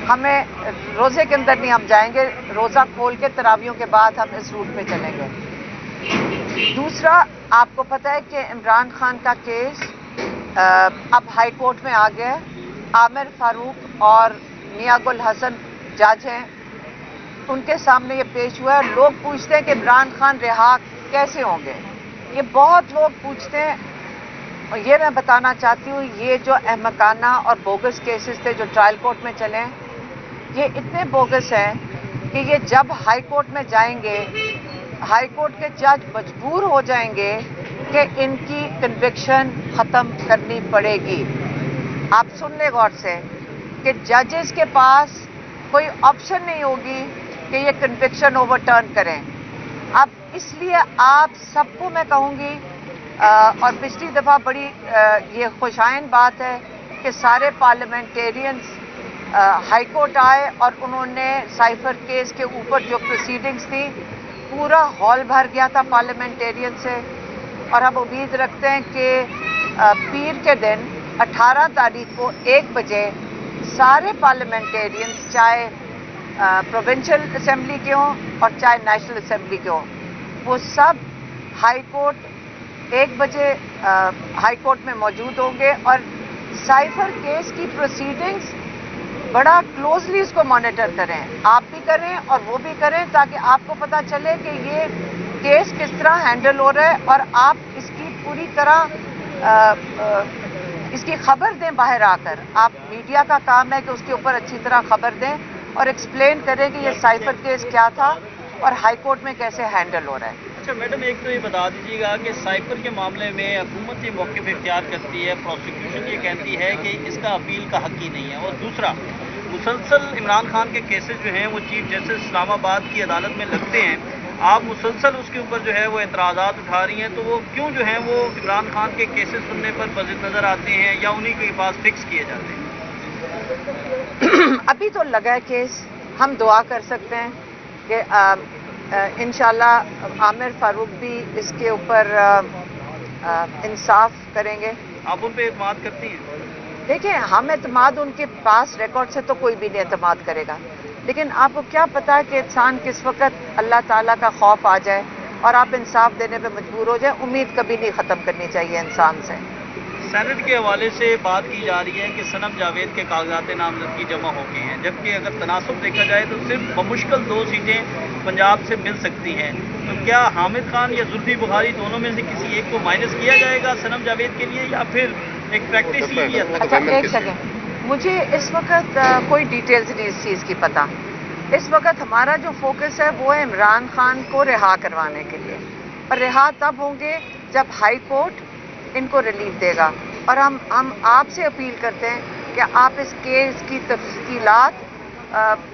ہمیں روزے کے اندر نہیں ہم جائیں گے، روزہ کھول کے تراویحوں کے بعد ہم اس روٹ پہ چلیں گے۔ دوسرا، آپ کو پتہ ہے کہ عمران خان کا کیس اب ہائی کورٹ میں آ گیا ہے۔ عامر فاروق اور میاں گل حسن جج ہیں، ان کے سامنے یہ پیش ہوا ہے۔ لوگ پوچھتے ہیں کہ عمران خان رہا کیسے ہوں گے، یہ بہت لوگ پوچھتے ہیں، اور یہ میں بتانا چاہتی ہوں، یہ جو احمقانہ اور بوگس کیسز تھے جو ٹرائل کورٹ میں چلے ہیں، یہ اتنے بوگس ہیں کہ یہ جب ہائی کورٹ میں جائیں گے، ہائی کورٹ کے جج مجبور ہو جائیں گے کہ ان کی کنوکشن ختم کرنی پڑے گی۔ آپ سن لیں غور سے کہ ججز کے پاس کوئی آپشن نہیں ہوگی کہ یہ کنوکشن اوور ٹرن کریں۔ اب اس لیے آپ سب کو میں کہوں گی، اور پچھلی دفعہ بڑی یہ خوشائن بات ہے کہ سارے پارلیمنٹیرینز ہائی کورٹ آئے اور انہوں نے سائفر کیس کے اوپر جو پروسیڈنگز تھی، پورا ہال بھر گیا تھا پارلیمنٹیرین سے، اور ہم امید رکھتے ہیں کہ پیر کے دن 18 تاریخ کو 1 بجے سارے پارلیمنٹیرینز، چاہے پروونشل اسمبلی کے ہوں اور چاہے نیشنل اسمبلی کے ہوں، وہ سب ہائی کورٹ 1 بجے ہائی کورٹ میں موجود ہوں گے، اور سائفر کیس کی پروسیڈنگز بڑا کلوزلی اس کو مانیٹر کریں، آپ بھی کریں اور وہ بھی کریں، تاکہ آپ کو پتہ چلے کہ یہ کیس کس طرح ہینڈل ہو رہا ہے، اور آپ اس کی پوری طرح اس کی خبر دیں باہر آ کر۔ آپ میڈیا کا کام ہے کہ اس کے اوپر اچھی طرح خبر دیں اور ایکسپلین کریں کہ یہ سائفر کیس کیا تھا اور ہائی کورٹ میں کیسے ہینڈل ہو رہا ہے۔ اچھا میڈم، ایک تو یہ بتا دیجیے گا کہ سائفر کے معاملے میں حکومت یہ موقف اختیار کرتی ہے، پروسیکیوشن یہ کہتی ہے کہ اس کا اپیل کا حق ہی نہیں ہے، اور دوسرا مسلسل عمران خان کے کیسز جو ہیں وہ چیف جسٹس اسلام آباد کی عدالت میں لگتے ہیں، آپ مسلسل اس کے اوپر جو ہے وہ اعتراضات اٹھا رہی ہیں، تو وہ کیوں جو ہیں وہ عمران خان کے کیسز سننے پر بضد نظر آتے ہیں یا انہی کے پاس فکس کیے جاتے ہیں؟ ابھی تو لگا ہے کیس، ہم دعا کر سکتے ہیں کہ انشاءاللہ عامر فاروق بھی اس کے اوپر انصاف کریں گے۔ آپ ان پہ اعتماد کرتی ہیں؟ دیکھیں، ہم اعتماد ان کے پاس ریکارڈ سے تو کوئی بھی نہیں اعتماد کرے گا، لیکن آپ کو کیا پتا کہ انسان کس وقت اللہ تعالیٰ کا خوف آ جائے اور آپ انصاف دینے پہ مجبور ہو جائیں۔ امید کبھی نہیں ختم کرنی چاہیے انسان سے۔ سینٹ کے حوالے سے بات کی جا رہی ہے کہ صنم جاوید کے کاغذات نامزدگی جمع ہو گئے ہیں، جبکہ اگر تناسب دیکھا جائے تو صرف بمشکل 2 سیٹیں پنجاب سے مل سکتی ہیں، تو کیا حامد خان یا زلفی بخاری دونوں میں سے کسی ایک کو مائنس کیا جائے گا صنم جاوید کے لیے، یا پھر ایک پریکٹس ہی ہے؟ اچھا ایک سیکنڈ، مجھے اس وقت کوئی ڈیٹیلز نہیں اس چیز کی پتہ۔ اس وقت ہمارا جو فوکس ہے وہ ہے عمران خان کو رہا کروانے کے لیے، اور رہا تب ہوں گے جب ہائی کورٹ ان کو ریلیف دے گا، اور ہم آپ سے اپیل کرتے ہیں کہ آپ اس کیس کی تفصیلات،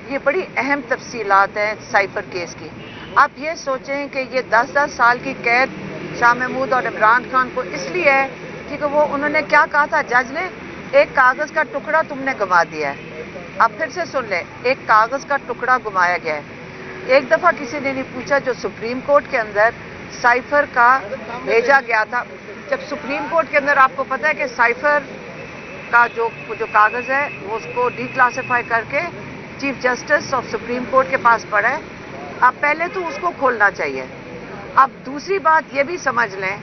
یہ بڑی اہم تفصیلات ہیں سائفر کیس کی۔ آپ یہ سوچیں کہ یہ 10 سال کی قید شاہ محمود اور عمران خان کو اس لیے ہے کیونکہ وہ انہوں نے کیا کہا تھا جج نے، ایک کاغذ کا ٹکڑا تم نے گنوا دیا ہے۔ آپ پھر سے سن لیں، ایک کاغذ کا ٹکڑا گمایا گیا ہے۔ ایک دفعہ کسی نے نہیں پوچھا، جو سپریم کورٹ کے اندر سائفر کا بھیجا گیا تھا، جب سپریم کورٹ کے اندر آپ کو پتہ ہے کہ سائفر کا جو کاغذ ہے وہ اس کو ڈی کلاسیفائی کر کے chief justice of supreme court کے پاس پڑا ہے، اب پہلے تو اس کو کھولنا چاہیے۔ اب دوسری بات یہ بھی سمجھ لیں،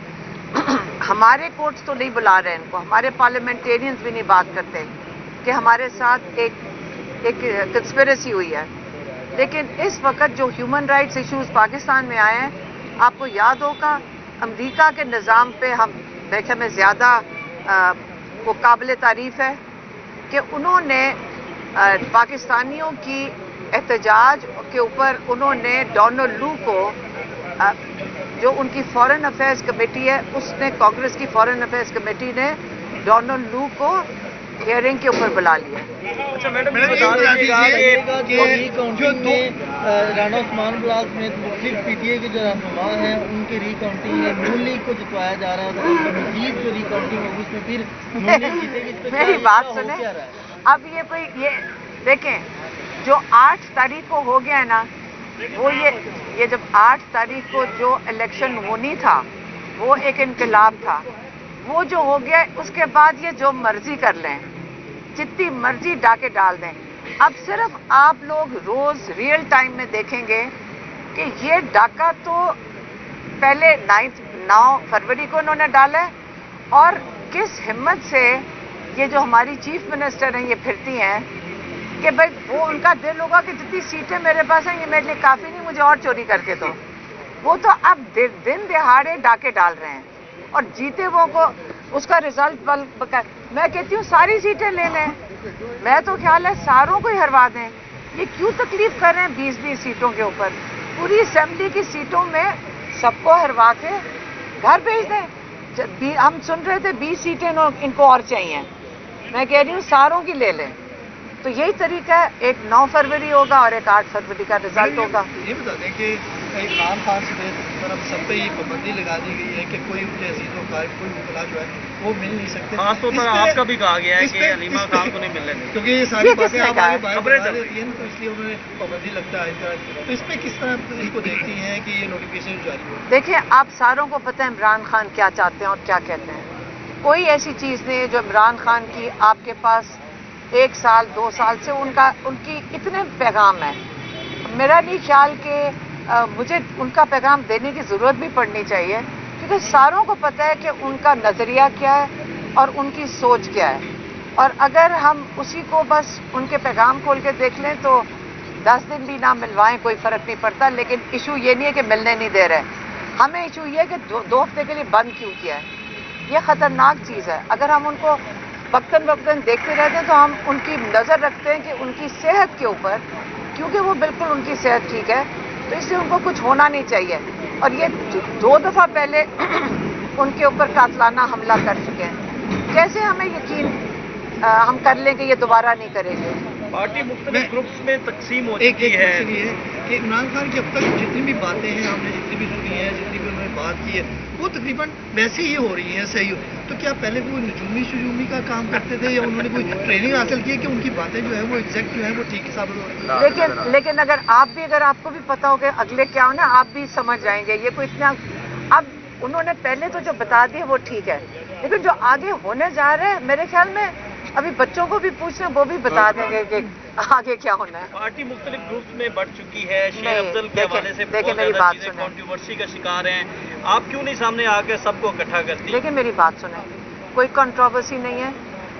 ہمارے کورٹس تو نہیں بلا رہے ان کو، ہمارے پارلیمنٹیرینز بھی نہیں بات کرتے کہ ہمارے ساتھ ایک کنسپریسی ہوئی ہے، لیکن اس وقت جو ہیومن رائٹس ایشوز پاکستان میں آئے ہیں، آپ کو یاد ہوگا امریکہ کے نظام پہ ہم دیکھیں میں زیادہ وہ قابل تعریف ہے کہ انہوں نے پاکستانیوں کی احتجاج کے اوپر انہوں نے ڈونلڈ لو کو، جو ان کی فارن افیئرز کمیٹی ہے، اس نے کانگریس کی فارن افیئرز کمیٹی نے ڈونلڈ لو کو ہیئرنگ کے اوپر بلا لیا۔ اچھا میڈم، یہ بتا دیجیے گا کہ ری کاؤنٹنگ میں رانا عثمان بلاک سمیت مختلف پی ٹی اے کے جو رہنما ہیں ان کی ری کاؤنٹنگ میں نون لیگ کو جتوایا جا رہا ہے، اور مزید جو ری کاؤنٹنگ ہوگی اس میں پھر نون لیگ جیتے گی۔ میری بات سنیں، اب یہ دیکھیں، جو 8 تاریخ کو ہو گیا ہے نا، وہ یہ جب 8 تاریخ کو جو الیکشن ہونی تھا وہ ایک انقلاب تھا، وہ جو ہو گیا، اس کے بعد یہ جو مرضی کر لیں، جتنی مرضی ڈاکے ڈال دیں، اب صرف آپ لوگ روز ریئل ٹائم میں دیکھیں گے کہ یہ ڈاکہ تو پہلے 9 فروری کو انہوں نے ڈالا ہے، اور کس ہمت سے یہ جو ہماری چیف منسٹر ہیں یہ پھرتی ہیں کہ بھائی وہ ان کا دل ہوگا کہ جتنی سیٹیں میرے پاس ہیں یہ میرے لیے کافی نہیں، مجھے اور چوری کر کے دو۔ وہ تو اب دن دہاڑے ڈاکے ڈال رہے ہیں، اور جیتے وہ کو اس کا رزلٹ میں کہتی ہوں ساری سیٹیں لے لیں، میں تو خیال ہے ساروں کو ہی ہروا دیں۔ یہ کیوں تکلیف کر رہے ہیں 20 سیٹوں کے اوپر؟ پوری اسمبلی کی سیٹوں میں سب کو ہروا کے گھر بھیج دیں۔ ہم سن رہے تھے 20 سیٹیں ان کو اور چاہیے، میں کہہ رہی ہوں ساروں کی لے لیں۔ تو یہی طریقہ ہے، ایک 9 فروری ہوگا اور ایک 8 فروری کا رزلٹ ہوگا۔ یہ بتا دیں کہ عمران خان سے طرف سب پہ یہ پابندی لگا دی گئی ہے کہ کوئی ان کے عزیز و قائب کوئی وکلا جو ہے وہ مل نہیں سکتے، خاص طور پر آپ کا بھی کہا گیا ہے کہ علیمہ خان کو نہیں ملنے دیں، کیونکہ یہ ساری باتیں کس نے کہا ہے؟ خبریں چل رہی دیتی ہیں تو اس لیے انہوں نے پابندی لگتا ہے۔ تو اس پہ کس طرح ان کو دیکھتی ہیں کہ یہ نوٹیفکیشن جاری ہو؟ دیکھیں آپ ساروں کو پتہ ہے عمران خان کیا چاہتے ہیں اور کیا کہتے ہیں۔ کوئی ایسی چیز نہیں ہے جو عمران خان کی آپ کے پاس 1 سال 2 سال سے ان کی اتنے پیغام ہیں۔ میرا نہیں خیال کہ مجھے ان کا پیغام دینے کی ضرورت بھی پڑنی چاہیے، کیونکہ ساروں کو پتہ ہے کہ ان کا نظریہ کیا ہے اور ان کی سوچ کیا ہے، اور اگر ہم اسی کو بس ان کے پیغام کھول کے دیکھ لیں تو 10 دن بھی نہ ملوائیں کوئی فرق نہیں پڑتا۔ لیکن ایشو یہ نہیں ہے کہ ملنے نہیں دے رہے، ہمیں ایشو یہ ہے کہ 2 ہفتے کے لیے بند کیوں کیا ہے۔ یہ خطرناک چیز ہے۔ اگر ہم ان کو وقتاً دیکھتے رہتے ہیں تو ہم ان کی نظر رکھتے ہیں کہ ان کی صحت کے اوپر، کیونکہ وہ بالکل ان کی صحت ٹھیک ہے تو اس سے ان کو کچھ ہونا نہیں چاہیے۔ اور یہ 2 دفعہ پہلے ان کے اوپر قاتلانہ حملہ کر چکے ہیں، کیسے ہمیں یقین ہم کر لیں کہ یہ دوبارہ نہیں کریں گے؟ پارٹی مختلف گروپس میں تقسیم ہو ایک چکی ہے۔ یہ ہے کہ عمران خان کی اب تک جتنی بھی باتیں ہیں ہم نے جتنی بھی سنی ہیں، جتنی بھی انہوں نے بات کی ہے وہ تقریباً ویسی ہی ہو رہی ہیں، صحیح ہو۔ تو کیا پہلے کوئی نجومی کا کام کرتے تھے یا انہوں نے کوئی ٹریننگ حاصل کی ہے کہ ان کی باتیں جو ہے وہ ایگزیکٹ جو ہے وہ ٹھیک ثابت ہو رہی ہیں؟ لیکن اگر آپ کو بھی پتا ہوگا اگلے کیا ہونا، آپ بھی سمجھ جائیں گے۔ یہ کوئی اتنا اب انہوں نے پہلے تو جو بتا دیا وہ ٹھیک ہے، لیکن جو آگے ہونے جا رہے ہیں میرے خیال میں ابھی بچوں کو بھی پوچھ رہے ہیں وہ بھی بتا دیں گے کہ آگے کیا ہونا ہے۔ پارٹی مختلف گروپس میں بڑھ چکی ہے، شیخ نہیں، افضل کے دیکھیں- حوالے سے دیکھیں بہت میری زیادہ بات چیزیں سنیں۔ کنٹروورسی کا شکار ہیں، آپ کیوں نہیں سامنے آ کے سب کو اکٹھا کرتی؟ لیکن میری بات سنیں، کوئی کنٹروورسی نہیں ہے۔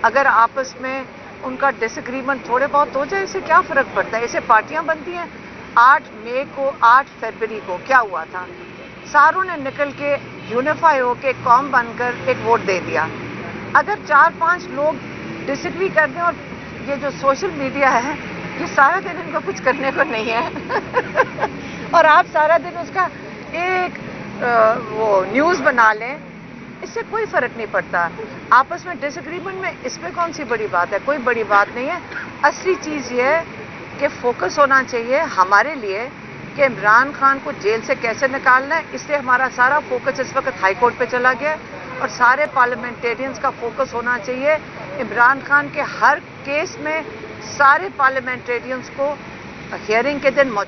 اگر آپس میں ان کا ڈس ایگریمنٹ تھوڑے بہت ہو جائے، اسے کیا فرق پڑتا ہے؟ اسے پارٹیاں بنتی ہیں۔ 8 مئی کو 8 فروری کو کیا ہوا تھا؟ ساروں نے نکل کے یونیفائی ہو کے قوم بن کر ایک ووٹ دے دیا۔ اگر 4-5 لوگ ڈس ایگری کر دیں، اور یہ جو سوشل میڈیا ہے یہ سارا دن ان کو کچھ کرنے کو نہیں ہے اور آپ سارا دن اس کا ایک وہ نیوز بنا لیں، اس سے کوئی فرق نہیں پڑتا۔ آپس میں ڈس ایگریمنٹ میں اس میں کون سی بڑی بات ہے؟ کوئی بڑی بات نہیں ہے۔ اصلی چیز یہ ہے کہ فوکس ہونا چاہیے ہمارے لیے کہ عمران خان کو جیل سے کیسے نکالنا ہے، اس لیے ہمارا سارا فوکس اس وقت ہائی کورٹ پہ چلا گیا ہے، اور سارے پارلیمنٹیرینز کا فوکس ہونا چاہیے عمران خان کے ہر کیس میں سارے پارلیمنٹیرینز کو ہیئرنگ کے دن